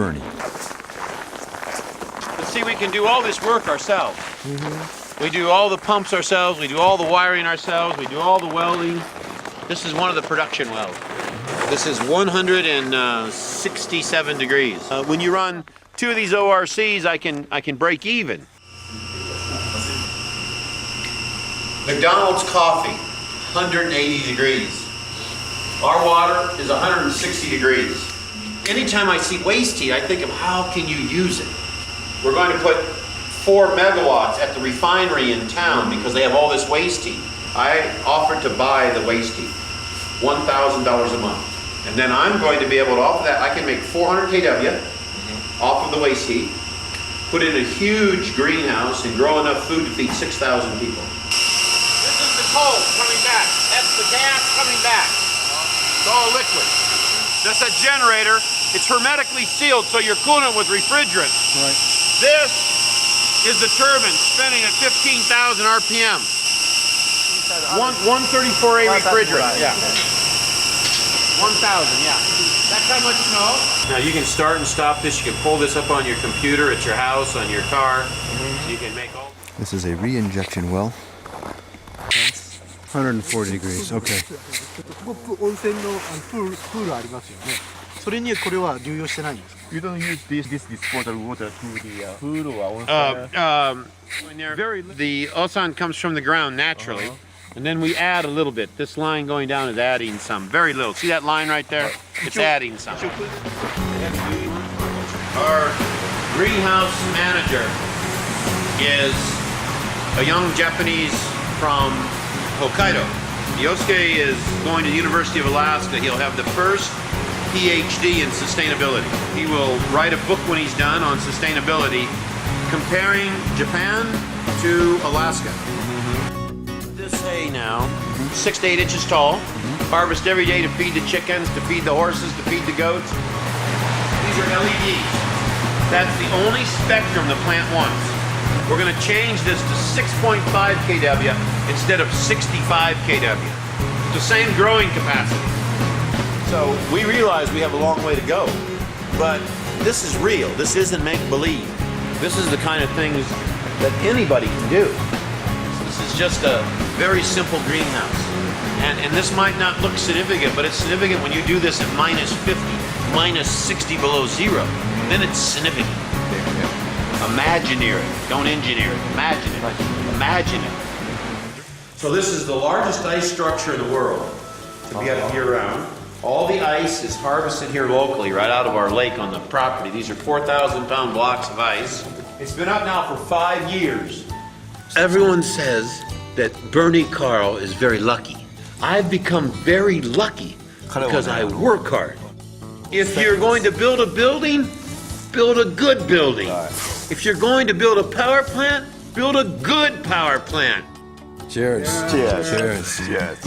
Bernie. But see, we can do all this work ourselves. We do all the pumps ourselves, we do all the wiring ourselves, we do all the welding. This is one of the production wells. This is 167 degrees. When you run 2 of these ORCs, I can break even. McDonald's coffee, 180 degrees. Our water is 160 degrees. Anytime I see waste heat, I think of how can you use it? We're going to put 4 megawatts at the refinery in town because they have all this waste heat. I offered to buy the waste heat, $1,000 a month. And then I'm going to be able to offer that. I can make 400 kW off of the waste heat, put in a huge greenhouse and grow enough food to feed 6,000 people. This is the coal coming back. That's the gas coming back. It's all liquid. That's a generator. It's hermetically sealed so you're cooling it with refrigerant. Right. This is the turbine spinning at 15,000 RPM. 134A refrigerant. Yeah. 1,000, yeah. That's how much you know. Now you can start and stop this. You can pull this up on your computer, at your house, on your car. You can make all. This is a re-injection well. 140 degrees. Okay. 温泉のプールありますよね。それにこれは流用してないんですか? You don't use this disposal water to the food or the ozone comes from the ground naturally, and then we add a little bit. This line going down is adding some, very little. See that line right there? It's adding some. Our greenhouse manager is a young Japanese from Hokkaido. Yosuke is going to the University of Alaska. He'll have the first PhD in sustainability. He will write a book when he's done on sustainability, comparing Japan to Alaska. This hay now, 6 to 8 inches tall, harvest every day to feed the chickens, to feed the horses, to feed the goats. These are LEDs. That's the only spectrum the plant wants. We're going to change this to 6.5 kW instead of 65 kW. It's the same growing capacity. So we realize we have a long way to go, but this is real. This isn't make-believe. This is the kind of things that anybody can do. This is just a very simple greenhouse. And this might not look significant, but it's significant when you do this at minus 50, minus 60 below zero. Then it's significant. Imagineer it. Don't engineer it. Imagine it. Imagine it. So this is the largest ice structure in the world to be up year-round. All the ice is harvested here locally, right out of our lake on the property. These are 4,000-pound blocks of ice. It's been up now for 5 years. Everyone says that Bernie Carl is very lucky. I've become very lucky because I work hard. If you're going to build a building, build a good building. If you're going to build a power plant, build a good power plant. Cheers. Cheers. Cheers. Cheers.